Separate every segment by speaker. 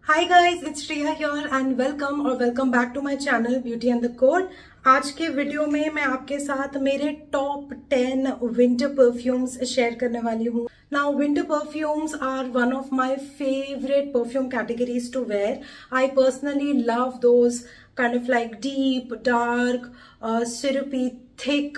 Speaker 1: Hi guys, it's Shreya here and welcome back to my channel beauty and the code. आज के video में मैं आपके साथ मेरे टॉप 10 विंटर परफ्यूम्स शेयर करने वाली हूँ। Now winter perfumes are one of my favourite perfume categories to wear. I personally love those kind of like deep, dark, syrupy, thick,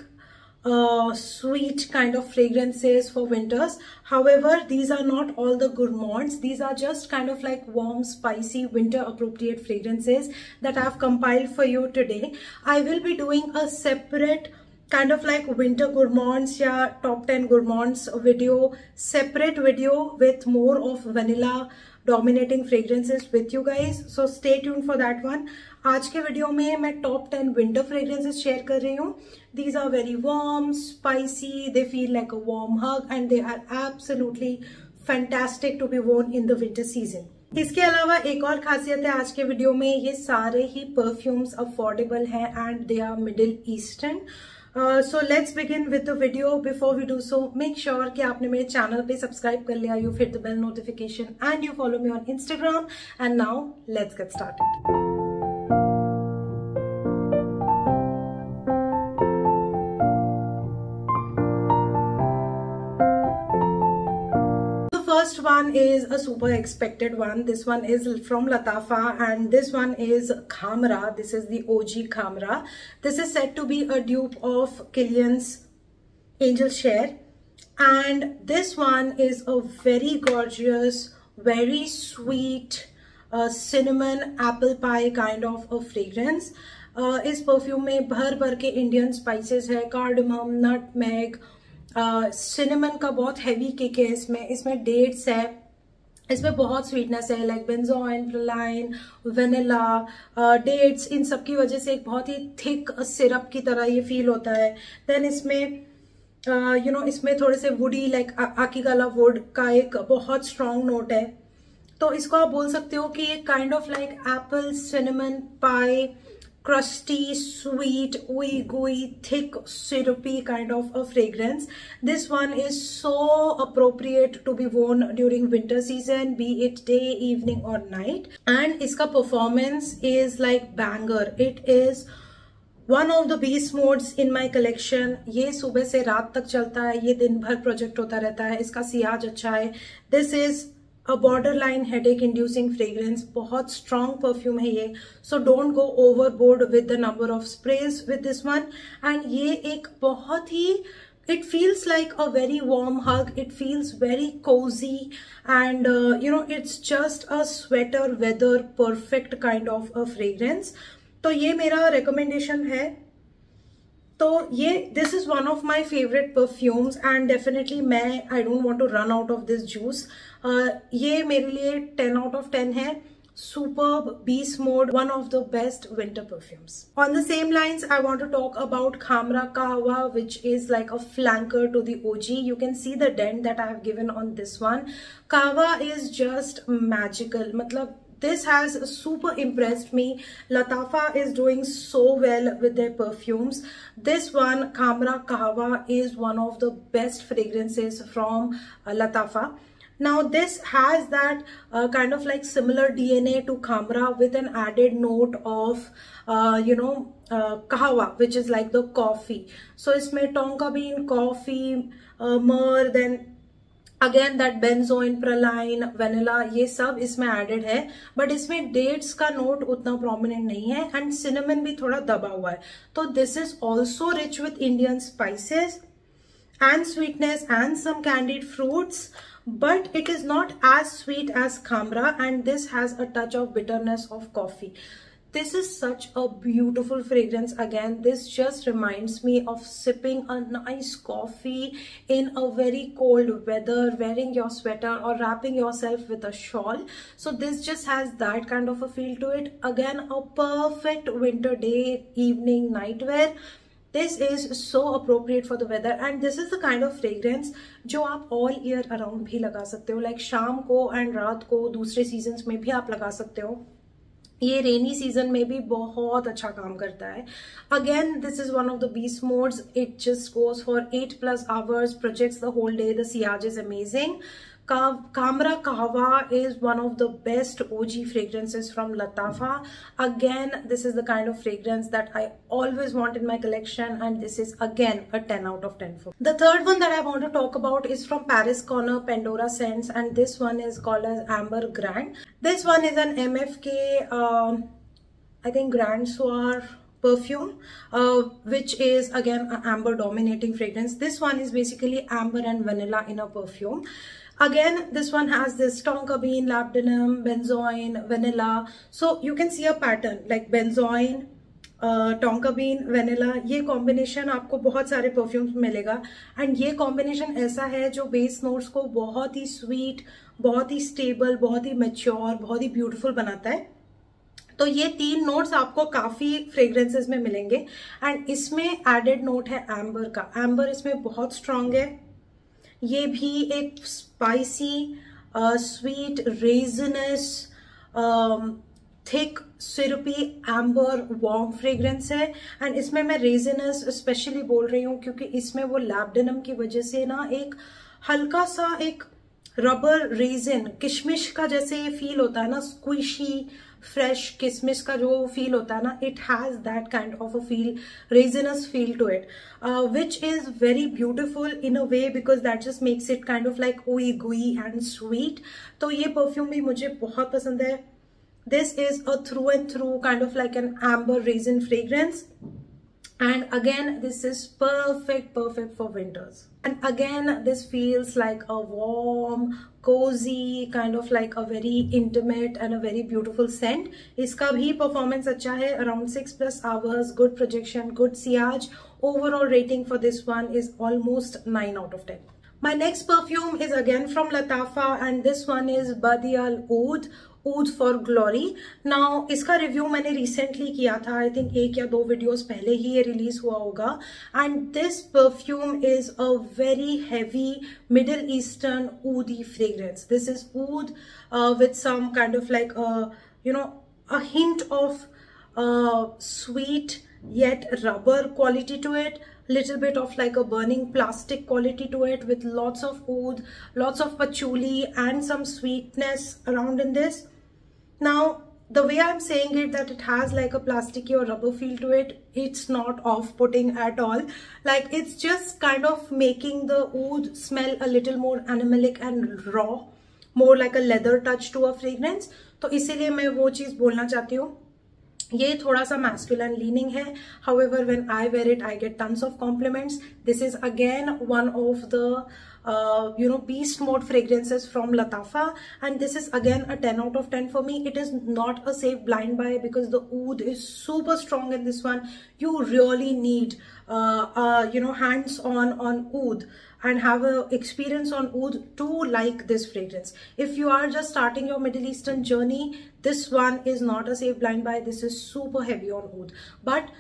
Speaker 1: sweet kind of fragrances for winters. However, these are not all the gourmands. These are just kind of like warm, spicy, winter appropriate fragrances that I've compiled for you today. I will be doing a separate kind of like winter gourmands या top 10 gourmands video, separate video with more of vanilla dominating fragrances with you guys. So stay tuned for that one. आज के video में मैं top 10 winter fragrances share कर रही हूँ. These are very warm, spicy, they feel like a warm hug and they are absolutely fantastic to be worn in the winter season. इसके अलावा एक और खासियत है आज के वीडियो में, ये सारे ही परफ्यूम्स अफोर्डेबल हैं and they are Middle Eastern. So let's begin with the video. Before we do so, make sure कि आपने मेरे चैनल पे सब्सक्राइब कर लिया, you hit the bell notification and you follow me on Instagram. And now let's get started. First one is a super expected one. This one is from Lattafa and this one is Khamra. This is the OG Khamra. This is said to be a dupe of Kilian's Angel Share, and this one is a very gorgeous, very sweet cinnamon apple pie kind of a fragrance. इस perfume में भर भर के Indian spices है, cardamom, nutmeg, cinnamon का बहुत heavy kick है इसमें डेट्स है, इसमें बहुत स्वीटनेस है, like benzoin, praline, vanilla, dates, इन सब की वजह से एक बहुत ही थिक सिरप की तरह ये फील होता है. देन इसमें इसमें थोड़े से वुडी, लाइक आकीगाला वुड का एक बहुत स्ट्रॉन्ग नोट है. तो इसको आप बोल सकते हो कि ये kind of like Apple cinnamon pi, crusty, sweet, ooey gooey, thick, syrupy kind of a fragrance. This one is so appropriate to be worn during winter season, be it day, evening or night. And iska performance is like banger. It is one of the beast modes in my collection. ये सुबह से रात तक चलता है, ये दिन भर प्रोजेक्ट होता रहता है, इसका सियाज अच्छा है. This is a borderline headache inducing fragrance. बहुत strong perfume है ये, so don't go overboard with the number of sprays with this one. And ये एक बहुत ही, it feels like a very warm hug, it feels very cozy and it's just a sweater weather perfect kind of a fragrance. तो ये मेरा recommendation है. तो ये this is one of my favourite perfumes and definitely I don't want to run out of this juice. ये मेरे लिए 10 out of 10 है. Superb, beast mode, one of the best winter perfumes. On the same lines, I want to talk about Khamra Kahwa, which is like a flanker to the OG. You can see the dent that I have given on this one. Kahwa is just magical. Matlab, this has super impressed me. Lattafa is doing so well with their perfumes. This one, Khamra Kahwa, is one of the best fragrances from Lattafa. Now this has that kind of like similar DNA to Khamra with an added note of kahwa, which is like the coffee. So इसमें tonka bean, coffee, myrrh, then again that benzoin, praline, vanilla, ये सब इसमें added है, but इसमें dates का note उतना prominent नहीं है एंड सिनेमन भी थोड़ा दबा हुआ है. तो this is also rich with Indian spices and sweetness and some candied fruits, but it is not as sweet as Khamra and this has a touch of bitterness of coffee. This is such a beautiful fragrance. Again, this just reminds me of sipping a nice coffee in a very cold weather, wearing your sweater or wrapping yourself with a shawl. So this just has that kind of a feel to it. Again, a perfect winter day, evening, night wear. This is so appropriate for the weather and this is the kind of fragrance जो आप all year around भी लगा सकते हो. Like शाम को and रात को दूसरे seasons में भी आप लगा सकते हो. ये रेनी सीजन में भी बहुत अच्छा काम करता है. Again this is one of the beast modes. It just goes for 8+ hours, projects the whole day. The सियाज is amazing. Kamra Kahwa is one of the best OG fragrances from Lattafa. Again, this is the kind of fragrance that I always want in my collection, and this is again a 10 out of 10 for me. The third one that I want to talk about is from Paris Corner Pandora Scents, and this one is called as Amber Grand. This one is an MFK, I think Grand Soir perfume, which is again an amber dominating fragrance. This one is basically amber and vanilla in a perfume. Again, this one has this tonka bean, labdanum, benzoin, vanilla. So you can see a pattern like benzoin, tonka bean, vanilla. ये combination आपको बहुत सारे perfumes में मिलेगा, and ये combination ऐसा है जो base notes को बहुत ही sweet, बहुत ही stable, बहुत ही mature, बहुत ही beautiful बनाता है. तो ये 3 नोट्स आपको काफी फ्रेग्रेंसेस में मिलेंगे, एंड इसमें एडेड नोट है एम्बर का. एम्बर इसमें बहुत स्ट्रांग है. ये भी एक spicy, sweet, resinous, thick, syrupy, amber warm fragrance है. एंड इसमें मैं रेजनस स्पेशली बोल रही हूँ क्योंकि इसमें वो लैब्डेनम की वजह से ना एक हल्का सा एक रबर रेजिन, किशमिश का जैसे ये फील होता है ना, स्क्विशी फ्रेश किशमिश का जो फील होता है ना, it has that kind of a feel, resinous feel to it, which is very beautiful in a way because that just makes it kind of like ooey gooey and sweet. तो ये perfume भी मुझे बहुत पसंद है. This is a through and through kind of like an amber resin fragrance. And again, this is perfect for winters. And again, this feels like a warm, cozy, kind of like a very intimate and a very beautiful scent. Iska bhi performance acha hai, around 6+ hours, good projection, good sillage. Overall rating for this one is almost 9 out of 10. My next perfume is again from Lattafa, and this one is Badial Oud for Glory. Now इसका review मैंने recently किया था, I think 1 या 2 videos पहले ही ये release हुआ होगा. And this perfume is a very heavy Middle Eastern oudy fragrance. This is oud with some kind of like you know a hint of sweet yet rubber quality to it, little bit of like a burning plastic quality to it, with lots of oud, lots of patchouli and some sweetness around in this. Now the way I'm saying it, that it has like a plasticky or rubber feel to it, it's not off-putting at all. Like it's just kind of making the oud smell a little more animalic and raw, more like a leather touch to a fragrance. तो इसीलिए मैं वो चीज बोलना चाहती हूँ. ये थोड़ा सा masculine leaning है. However, when I wear it, I get tons of compliments. This is again one of the beast mode fragrances from Lattafa, and this is again a 10 out of 10 for me. It is not a safe blind buy because the oud is super strong in this one. You really need hands on oud and have a experience on oud to like this fragrance. If you are just starting your Middle Eastern journey, this one is not a safe blind buy. This is super heavy on oud, but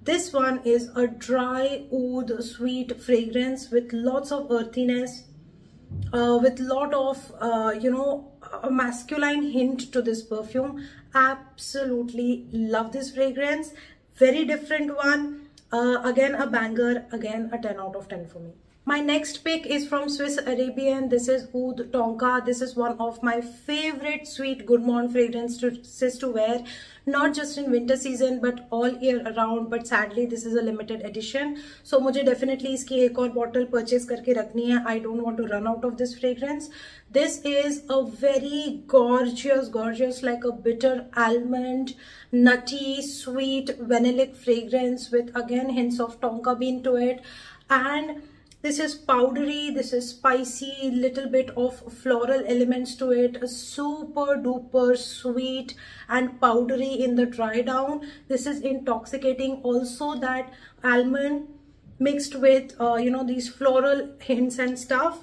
Speaker 1: this one is a dry oud sweet fragrance with lots of earthiness, with lot of a masculine hint to this perfume. Absolutely love this fragrance. Very different one. Again a banger, again a 10 out of 10 for me. My next pick is from Swiss Arabian. This is Oud Tonka. This is one of my favorite sweet gourmand fragrances to wear, not just in winter season but all year around. But sadly this is a limited edition, so मुझे definitely इसकी एक और bottle purchase करके रखनी है. I don't want to run out of this fragrance. This is a very gorgeous like a bitter almond, nutty, sweet, vanillic fragrance with again hints of tonka bean to it. And this is powdery, this is spicy, little bit of floral elements to it, super duper sweet and powdery in the dry down. This is intoxicating. Also that almond mixed with these floral hints and stuff.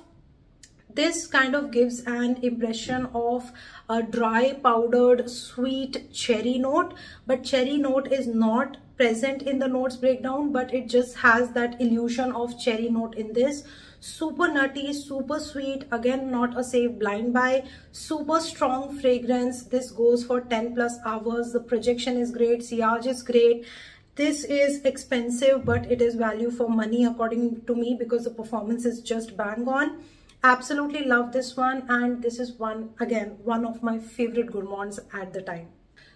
Speaker 1: This kind of gives an impression of a dry powdered sweet cherry note, but cherry note is not present in the notes breakdown, but it just has that illusion of cherry note in this. Super nutty, super sweet, again not a safe blind buy. Super strong fragrance. This goes for 10+ hours. The projection is great, sillage is great. This is expensive, but it is value for money according to me because the performance is just bang on. Absolutely love this one, and this is one of my favorite gourmands at the time.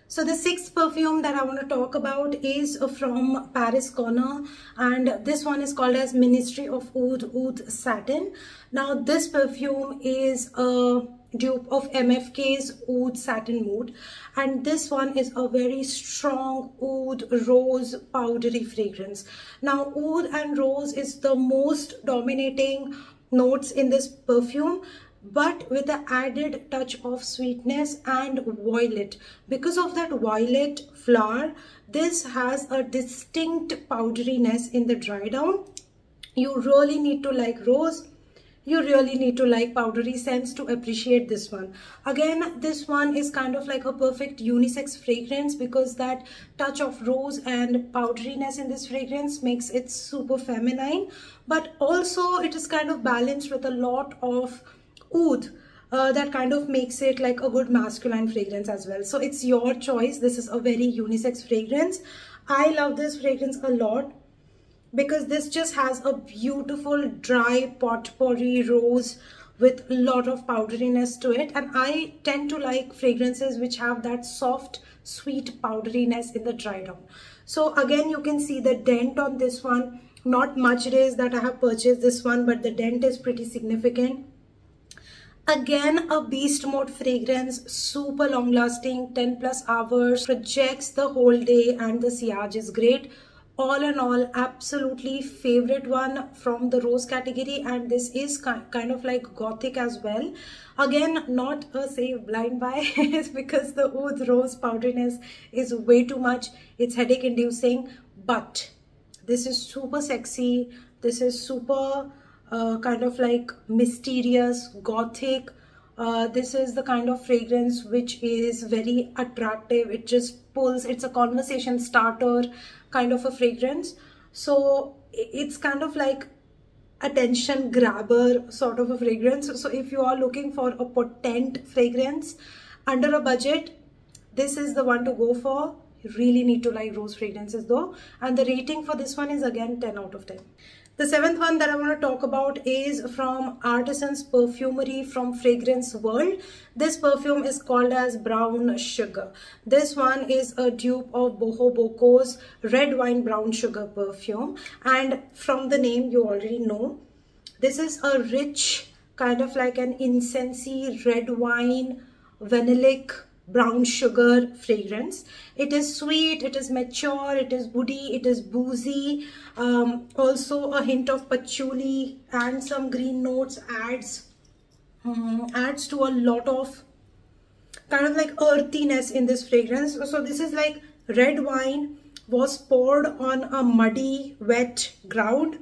Speaker 1: So the sixth perfume that I want to talk about is from Paris Corner, and this one is called as Ministry of Oud Satin. Now this perfume is a dupe of MFK's Oud Satin Mood, and this one is a very strong oud rose powdery fragrance. Now oud and rose is the most dominating notes in this perfume, but with the added touch of sweetness and violet. Because of that violet flower, this has a distinct powderiness in the dry down. You really need to like rose. You really need to like powdery scents to appreciate this one. Again, this one is kind of like a perfect unisex fragrance because that touch of rose and powderiness in this fragrance makes it super feminine, but also it is kind of balanced with a lot of oud that kind of makes it like a good masculine fragrance as well. So it's your choice. This is a very unisex fragrance. I love this fragrance a lot because this just has a beautiful dry potpourri rose with a lot of powderiness to it, and I tend to like fragrances which have that soft sweet powderiness in the dry down. So again, you can see the dent on this one. Not much it is that I have purchased this one, but the dent is pretty significant. Again, a beast mode fragrance, super long lasting, 10+ hours, projects the whole day, and the sillage is great. All in all, absolutely favorite one from the rose category, and this is kind of like gothic as well. Again, not a save blind buy because the oud rose powderiness is way too much. It's headache inducing, but this is super sexy. This is super kind of like mysterious, gothic. This is the kind of fragrance which is very attractive. It just pulls. It's a conversation starter kind of a fragrance. So it's kind of like attention grabber sort of a fragrance. So if you are looking for a potent fragrance under a budget, this is the one to go for. You really need to like rose fragrances though. And the rating for this one is again 10 out of 10. The seventh one that I want to talk about is from Artisan's Perfumery from Fragrance World. This perfume is called as Brown Sugar. This one is a dupe of Boho Boco's Red Wine Brown Sugar perfume. And from the name, you already know. This is a rich, kind of like an incensey, red wine, vanillic, brown sugar fragrance. It is sweet, it is mature, it is woody, it is boozy. Also a hint of patchouli and some green notes adds to a lot of kind of like earthiness in this fragrance. So this is like red wine was poured on a muddy, wet ground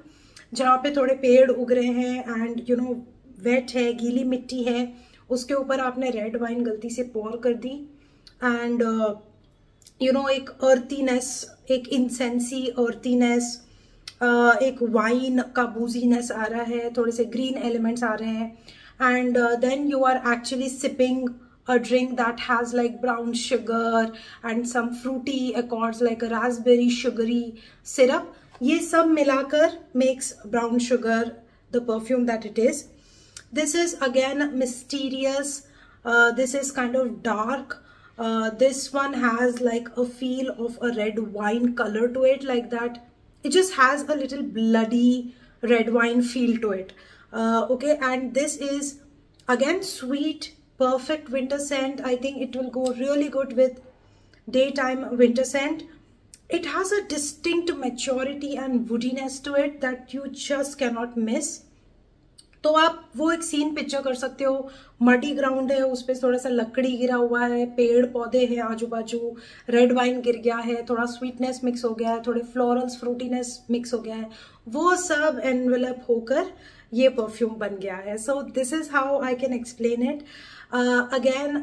Speaker 1: जहाँ पे थोड़े पेड़ उग रहे हैं and you know wet है, गीली मिट्टी है. उसके ऊपर आपने रेड वाइन गलती से पोर कर दी एंड यू नो एक अर्थीनेस, एक इंसेंसी अर्थीनेस, एक वाइन का बूजीनेस आ रहा है, थोड़े से ग्रीन एलिमेंट्स आ रहे हैं and then you are actually sipping a drink that has like brown sugar and some fruity accords like a raspberry sugary syrup. ये सब मिलाकर makes brown sugar the perfume that it is. This is again mysterious. This is kind of dark. This one has like a feel of a red wine color to it, like that. It just has a little bloody red wine feel to it. Okay, and this is again sweet, perfect winter scent. I think it will go really good with daytime winter scent. It has a distinct maturity and woodiness to it that you just cannot miss. तो आप वो एक scene picture कर सकते हो, muddy ground है, उस पर थोड़ा सा लकड़ी गिरा हुआ है, पेड़ पौधे हैं आजू बाजू, रेड वाइन गिर गया है, थोड़ा स्वीटनेस मिक्स हो गया है, थोड़े फ्लोरल्स फ्रूटीनेस मिक्स हो गया है, वो सब एनवेलप होकर ये परफ्यूम बन गया है. So this is how I can explain it. Again,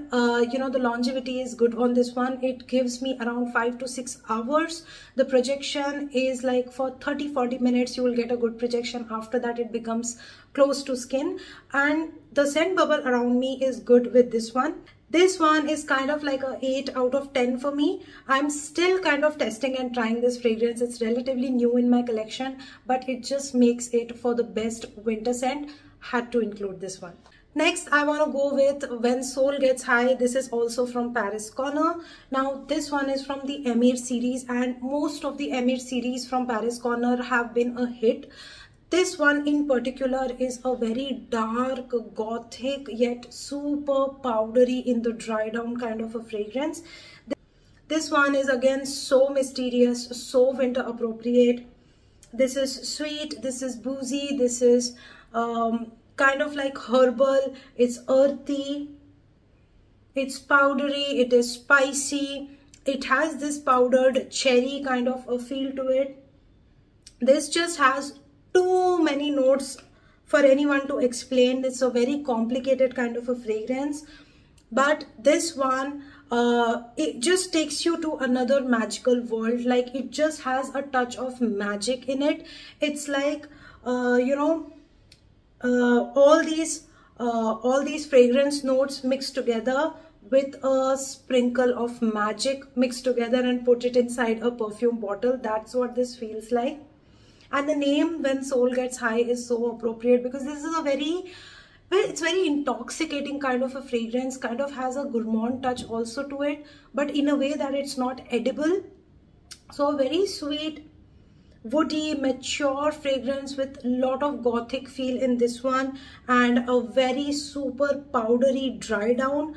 Speaker 1: you know, the longevity is good on this one. It gives me around 5 to 6 hours. The projection is like for 30-40 minutes you will get a good projection. After that it becomes close to skin, and the scent bubble around me is good with this one. This one is kind of like a 8 out of 10 for me. I'm still kind of testing and trying this fragrance. It's relatively new in my collection, but it just makes it for the best winter scent. had to include this one. Next, I want to go with When Soul Gets High. This is also from Paris Corner. Now, this one is from the Emir series, and most of the Emir series from Paris Corner have been a hit. This one in particular is a very dark, gothic, yet super powdery in the dry down kind of a fragrance. This one is again so mysterious, so winter appropriate. This is sweet, this is boozy, this is kind of like herbal, it's earthy, it's powdery, it is spicy, it has this powdered cherry kind of a feel to it. This just has too many notes for anyone to explain. It's a very complicated kind of a fragrance, but this one it just takes you to another magical world. Like, it just has a touch of magic in it. It's like you know, all these fragrance notes mixed together with a sprinkle of magic mixed together and put it inside a perfume bottle. That's what this feels like. And the name When Soul Gets High is so appropriate because this is a it's very intoxicating kind of a fragrance, kind of has a gourmand touch also to it, but in a way that it's not edible. So a very sweet, woody, mature fragrance with a lot of gothic feel in this one, and a very super powdery dry down.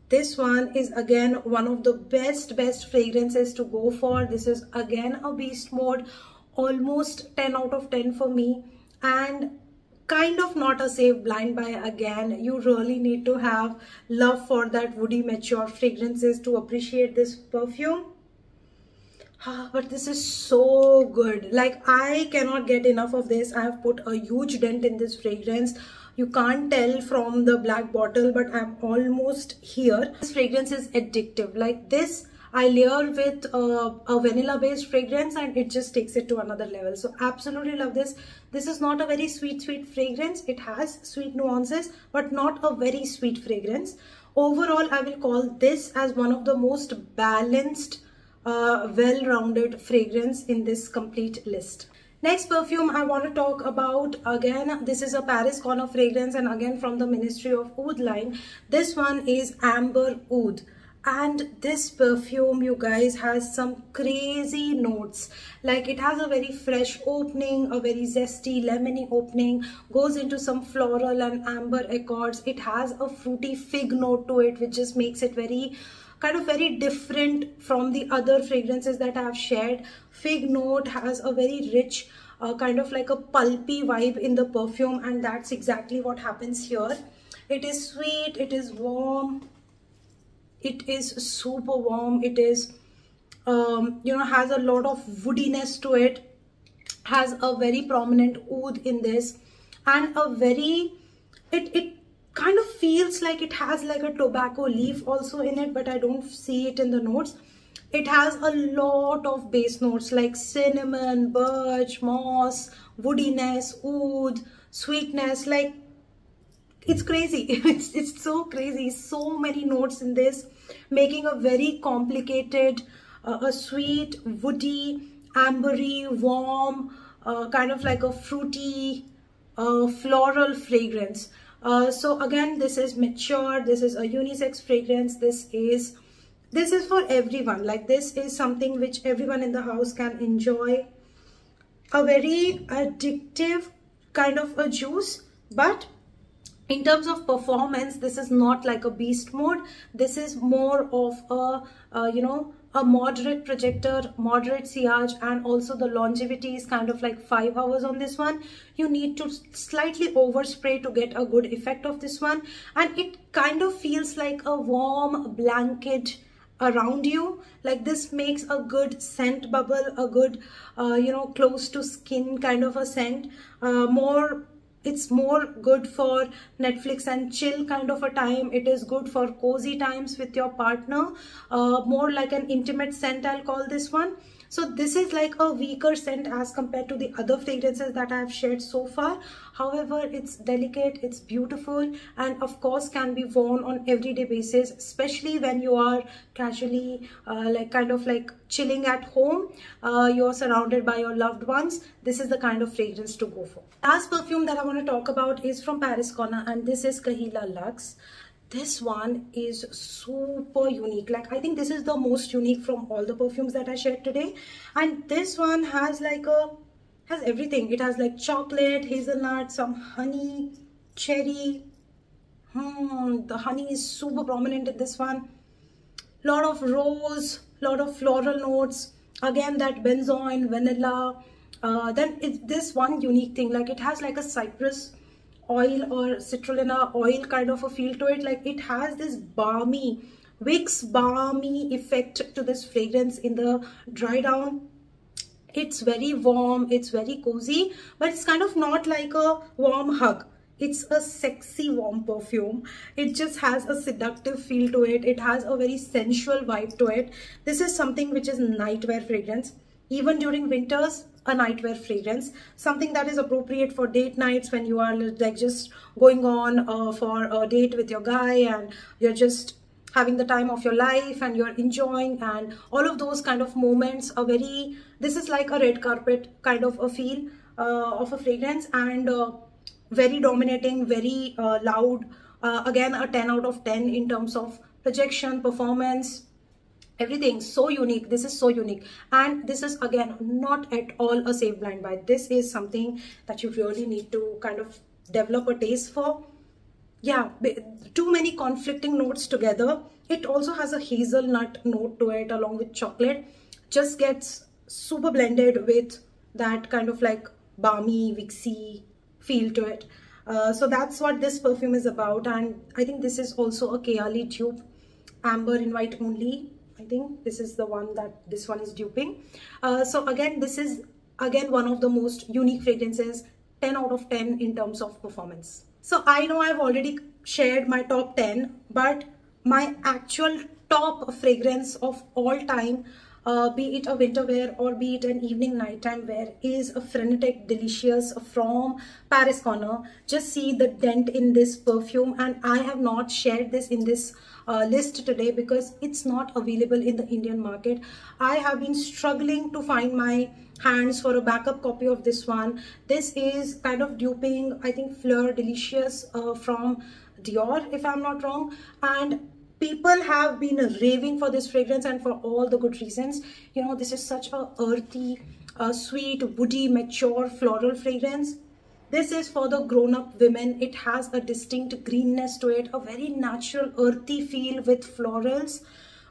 Speaker 1: This one is again one of the best fragrances to go for. This is again a beast mode, almost 10 out of 10 for me, and kind of not a safe blind buy. Again, you really need to have love for that woody mature fragrances to appreciate this perfume. But this is so good. Like, I cannot get enough of this. I have put a huge dent in this fragrance. You can't tell from the black bottle, but I'm almost here. This fragrance is addictive. Like this, I layer with a vanilla based fragrance and it just takes it to another level. So absolutely love this. This is not a very sweet fragrance. It has sweet nuances, but not a very sweet fragrance. Overall, I will call this as one of the most balanced, well-rounded fragrance in this complete list. Next perfume I want to talk about, again this is a Paris Corner fragrance, and again from the Ministry of Oud line. This one is Amber Oud, and this perfume, you guys, has some crazy notes. Like, it has a very fresh opening, a very zesty lemony opening, goes into some floral and amber accords. It has a fruity fig note to it, which just makes it very different from the other fragrances that I have shared. Fig note has a very rich, kind of like a pulpy vibe in the perfume, and that's exactly what happens here. It is sweet, it is warm, it is super warm, it is, you know, has a lot of woodiness to it, has a very prominent oud in this, and a very, it kind of feels like it has like a tobacco leaf also in it, but I don't see it in the notes. It has a lot of base notes like cinnamon, birch, moss, woodiness, oud, sweetness. Like, it's crazy. It's so crazy. So many notes in this, making a very complicated, a sweet, woody, ambery, warm, kind of like a fruity, floral fragrance. So again, this is mature, this is a unisex fragrance, this is for everyone. Like, this is something which everyone in the house can enjoy. A very addictive kind of a juice, but in terms of performance, this is not like a beast mode. This is more of a, you know, a moderate projector, moderate sillage, and also the longevity is kind of like 5 hours on this one. You need to slightly overspray to get a good effect of this one, and it kind of feels like a warm blanket around you. Like, this makes a good scent bubble, a good, you know, close to skin kind of a scent. It's more good for Netflix and chill kind of a time. It is good for cozy times with your partner. More like an intimate scent, I'll call this one. So this is like a weaker scent as compared to the other fragrances that I have shared so far. However, it's delicate, it's beautiful, and of course can be worn on everyday basis, especially when you are casually like kind of like chilling at home. You're surrounded by your loved ones. This is the kind of fragrance to go for. Last perfume that I want to talk about is from Paris Corner, and this is Kahila Luxe. This one is super unique. Like, I think this is the most unique from all the perfumes that I shared today. And this one has like has everything. It has like chocolate, hazelnut, some honey, cherry. The honey is super prominent in this one. Lot of rose, lot of floral notes. Again, that benzoin, vanilla. Then it's this one unique thing. Like, it has like a citrus oil or citrullina oil kind of a feel to it. Like, it has this balmy, Vicks balmy effect to this fragrance in the dry down. It's very warm, it's very cozy, but it's kind of not like a warm hug. It's a sexy warm perfume. It just has a seductive feel to it. It has a very sensual vibe to it. This is something which is nightwear fragrance. Even during winters, a nightwear fragrance, something that is appropriate for date nights when you are like just going on for a date with your guy and you're just having the time of your life and you're enjoying, and all of those kind of moments are very, this is like a red carpet kind of a feel of a fragrance, and very dominating, very loud. Again, a 10 out of 10 in terms of projection, performance, everything. So unique. This is so unique, and this is again not at all a safe blind buy. This is something that you really need to kind of develop a taste for. Yeah, too many conflicting notes together. It also has a hazelnut note to it along with chocolate. Just gets super blended with that kind of like balmy, Vixy feel to it. So that's what this perfume is about, and I think this is also a Kayali dupe, amber in white only. I think this is the one that this one is duping. So again, this is again one of the most unique fragrances, 10 out of 10 in terms of performance. So I know I've already shared my top 10, but my actual top fragrance of all time, be it a winter wear or be it an evening nighttime wear, is a Frenetic Delicious from Paris Corner. Just see the dent in this perfume, and I have not shared this in this list today because it's not available in the Indian market. I have been struggling to find my hands for a backup copy of this one. This is kind of duping, I think, Fleur Delicious from Dior, if I'm not wrong, and people have been raving for this fragrance, and for all the good reasons. You know, this is such a earthy, sweet, woody, mature floral fragrance. This is for the grown-up women. It has a distinct greenness to it, a very natural earthy feel with florals.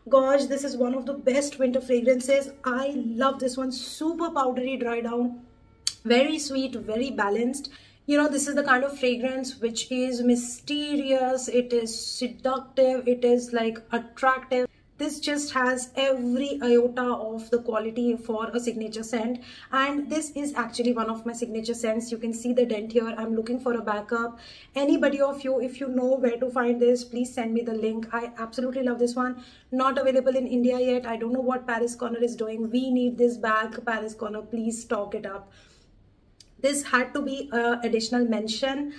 Speaker 1: Gosh, this is one of the best winter fragrances. I love this one. Super powdery dry down, very sweet, very balanced. You know, this is the kind of fragrance which is mysterious, it is seductive, it is like attractive. This just has every iota of the quality for a signature scent, and this is actually one of my signature scents. You can see the dent here. I'm looking for a backup. Anybody of you, if you know where to find this, please send me the link. I absolutely love this one. Not available in India yet. I don't know what Paris Corner is doing. We need this back, Paris Corner. Please stock it up. This had to be an additional mention.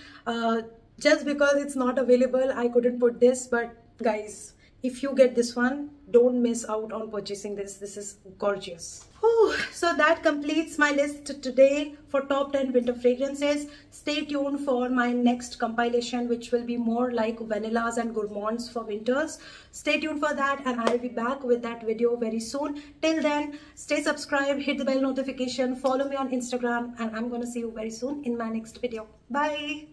Speaker 1: Just because it's not available, I couldn't put this. But guys, if you get this one, don't miss out on purchasing this. This is gorgeous. Whew. So that completes my list today for top 10 winter fragrances. Stay tuned for my next compilation, which will be more like vanillas and gourmands for winters. Stay tuned for that, and I'll be back with that video very soon. Till then, stay subscribed, hit the bell notification, follow me on Instagram, and I'm gonna see you very soon in my next video. Bye.